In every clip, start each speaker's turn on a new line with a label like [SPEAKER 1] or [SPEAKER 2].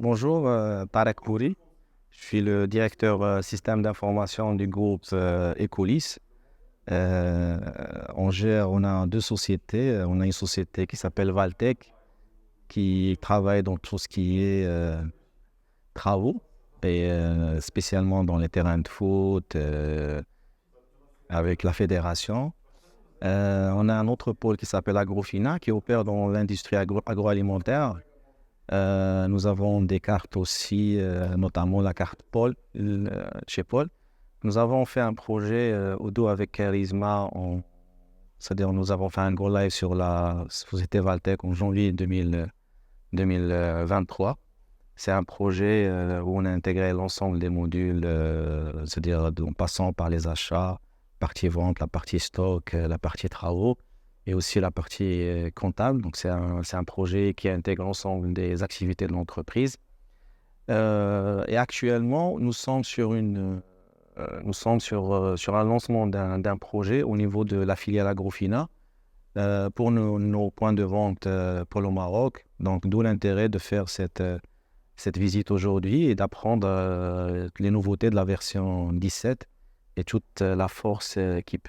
[SPEAKER 1] Bonjour, Tarek Bouri. Je suis le directeur système d'information du groupe Ecolis. Euh, on a deux sociétés. On a une société qui s'appelle Valtech, qui travaille dans tout ce qui est travaux, et spécialement dans les terrains de foot, avec la fédération. On a un autre pôle qui s'appelle Agrofina, qui opère dans l'industrie agroalimentaire. Nous avons des cartes aussi, notamment la carte Paul, chez Paul. Nous avons fait un projet au dos avec Charisma, c'est-à-dire nous avons fait un go live sur la société Valtech en janvier 2023. C'est un projet où on a intégré l'ensemble des modules, c'est-à-dire en passant par les achats, partie vente, la partie stock, la partie travaux et aussi la partie comptable. Donc, c'est un projet qui intègre l'ensemble des activités de l'entreprise. Et actuellement, nous sommes sur un lancement d'un projet au niveau de la filiale Agrofina pour nos points de vente pour le Maroc. Donc, d'où l'intérêt de faire cette visite aujourd'hui et d'apprendre les nouveautés de la version 17 et toute la force qui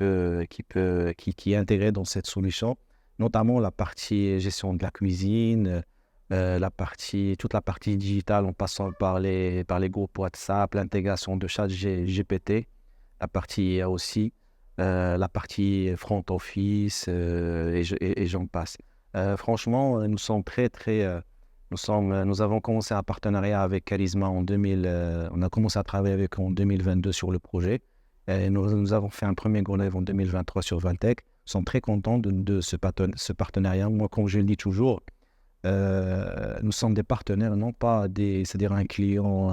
[SPEAKER 1] est intégrée dans cette solution, notamment la partie gestion de la cuisine, toute la partie digitale en passant par les groupes WhatsApp, l'intégration de chat GPT, la partie IA aussi, la partie front office et j'en passe. Franchement, nous sommes très, très... nous avons commencé un partenariat avec Charisma en 2000. On a commencé à travailler avec eux en 2022 sur le projet. Et nous avons fait un premier go live en 2023 sur Valtech. Nous sommes très contents de ce partenariat. Moi, comme je le dis toujours, nous sommes des partenaires, non pas c'est-à-dire un client,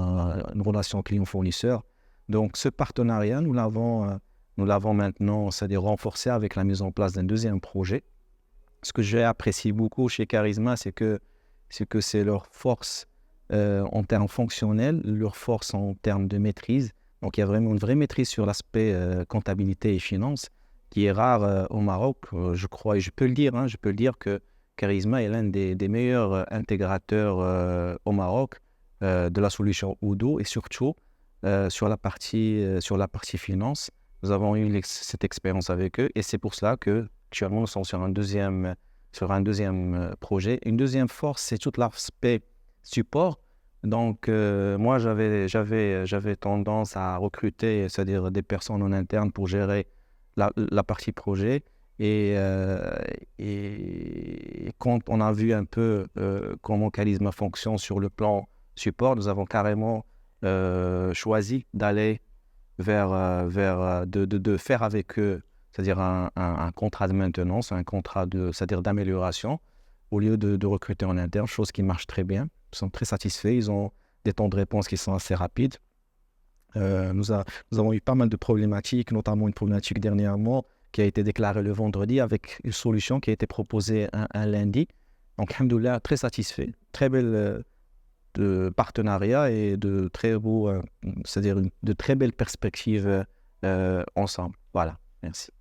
[SPEAKER 1] une relation client-fournisseur. Donc, ce partenariat, nous l'avons maintenant, c'est-à-dire renforcé avec la mise en place d'un deuxième projet. Ce que j'ai apprécié beaucoup chez Charisma, c'est leur force en termes fonctionnels, leur force en termes de maîtrise. Donc, il y a vraiment une vraie maîtrise sur l'aspect comptabilité et finance qui est rare au Maroc, je crois, et je peux le dire, je peux le dire que Charisma est l'un des meilleurs intégrateurs au Maroc de la solution Udo et surtout sur la partie finance. Nous avons eu cette expérience avec eux et c'est pour cela que actuellement nous sommes sur un deuxième projet. Une deuxième force, c'est tout l'aspect support. Donc, moi, j'avais tendance à recruter, c'est-à-dire des personnes en interne pour gérer la partie projet. Et quand on a vu un peu comment Charisma fonctionne sur le plan support, nous avons carrément choisi d'aller de faire avec eux, c'est-à-dire un contrat de maintenance, c'est-à-dire d'amélioration, au lieu de recruter en interne, chose qui marche très bien. Ils sont très satisfaits, ils ont des temps de réponse qui sont assez rapides. Nous avons eu pas mal de problématiques, notamment une problématique dernièrement qui a été déclarée le vendredi avec une solution qui a été proposée un lundi. Donc, alhamdoulilah, très satisfait, très belle de partenariat et de très beaux, c'est-à-dire de très belles perspectives ensemble. Voilà, merci.